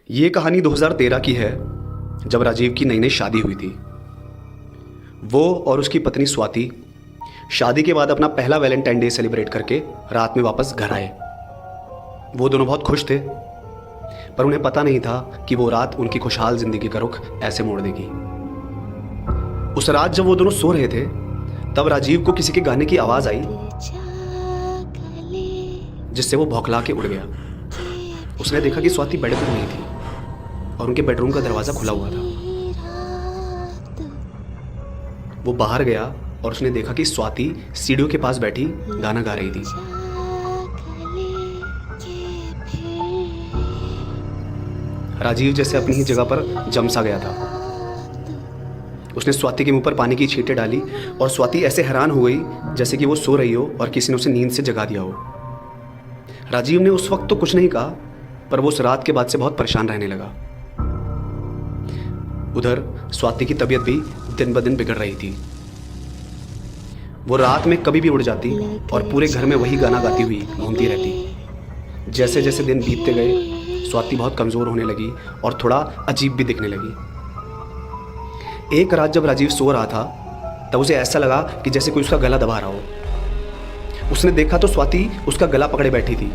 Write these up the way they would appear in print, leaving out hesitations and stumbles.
ये कहानी 2013 की है, जब राजीव की नई नई शादी हुई थी। वो और उसकी पत्नी स्वाति शादी के बाद अपना पहला वैलेंटाइन डे सेलिब्रेट करके रात में वापस घर आए। वो दोनों बहुत खुश थे, पर उन्हें पता नहीं था कि वो रात उनकी खुशहाल जिंदगी का रुख ऐसे मोड़ देगी। उस रात जब वो दोनों सो रहे थे, तब राजीव को किसी के गाने की आवाज़ आई, जिससे वो भौंकला के उड़ गया। उसने देखा कि स्वाति बेड पर नहीं थी और उनके बेडरूम का दरवाज़ा खुला हुआ था। वो बाहर गया और उसने देखा कि स्वाति सीढ़ियों के पास बैठी गाना गा रही थी। राजीव जैसे अपनी ही जगह पर जम सा गया था। उसने स्वाति के मुंह पर पानी की छींटें डाली और स्वाति ऐसे हैरान हो गई जैसे कि वो सो रही हो और किसी ने उसे नींद से जगा दिया हो। राजीव ने उस वक्त तो कुछ नहीं कहा, पर वो उस रात के बाद से बहुत परेशान रहने लगा। उधर स्वाति की तबीयत भी दिन ब दिन बिगड़ रही थी। वो रात में कभी भी उड़ जाती और पूरे घर में वही गाना गाती हुई घूमती रहती। जैसे जैसे दिन बीतते गए, स्वाति बहुत कमज़ोर होने लगी और थोड़ा अजीब भी दिखने लगी। एक रात जब राजीव सो रहा था, तब उसे ऐसा लगा कि जैसे कोई उसका गला दबा रहा हो। उसने देखा तो स्वाति उसका गला पकड़े बैठी थी।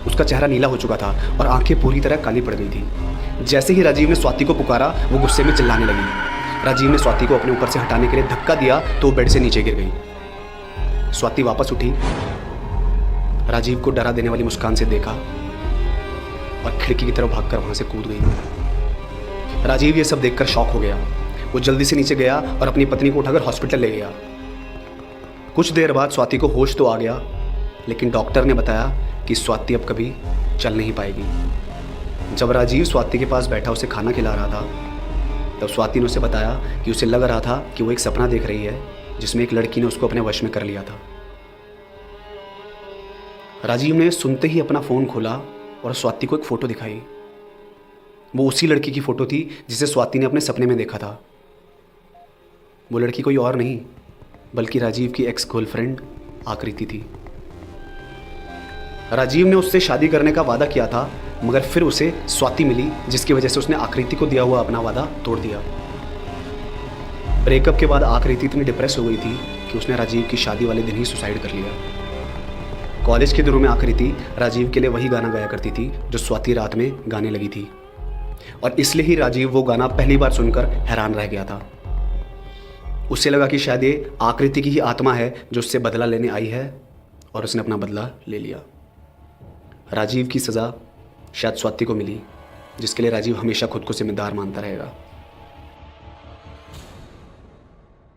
उसका चेहरा नीला हो चुका था और आंखें पूरी तरह काली पड़ गई थी। जैसे ही राजीव ने स्वाति को पुकारा, वो गुस्से में चिल्लाने लगी। राजीव ने स्वाति को अपने ऊपर से हटाने के लिए धक्का दिया तो वो बेड से नीचे गिर गई। स्वाति वापस उठी, राजीव को डरा देने वाली मुस्कान से देखा और खिड़की की तरफ भागकर वहां से कूद गई। राजीव ये सब देखकर शॉक हो गया। वो जल्दी से नीचे गया और अपनी पत्नी को उठाकर हॉस्पिटल ले गया। कुछ देर बाद स्वाति को होश तो आ गया, लेकिन डॉक्टर ने बताया कि स्वाति अब कभी चल नहीं पाएगी। जब राजीव स्वाति के पास बैठा उसे खाना खिला रहा था, तब स्वाति ने उसे बताया कि उसे लग रहा था कि वो एक सपना देख रही है जिसमें एक लड़की ने उसको अपने वश में कर लिया था। राजीव ने सुनते ही अपना फ़ोन खोला और स्वाति को एक फ़ोटो दिखाई। वो उसी लड़की की फ़ोटो थी जिसे स्वाति ने अपने सपने में देखा था। वो लड़की कोई और नहीं बल्कि राजीव की एक्स गर्लफ्रेंड आकृति थी। राजीव ने उससे शादी करने का वादा किया था, मगर फिर उसे स्वाति मिली, जिसकी वजह से उसने आकृति को दिया हुआ अपना वादा तोड़ दिया। ब्रेकअप के बाद आकृति इतनी डिप्रेस हो गई थी कि उसने राजीव की शादी वाले दिन ही सुसाइड कर लिया। कॉलेज के दिनों में आकृति राजीव के लिए वही गाना गाया करती थी जो स्वाति रात में गाने लगी थी, और इसलिए ही राजीव वो गाना पहली बार सुनकर हैरान रह गया था। उसे लगा कि शायद ये आकृति की ही आत्मा है जो उससे बदला लेने आई है, और उसने अपना बदला ले लिया। राजीव की सज़ा शायद स्वाति को मिली, जिसके लिए राजीव हमेशा खुद को जिम्मेदार मानता रहेगा।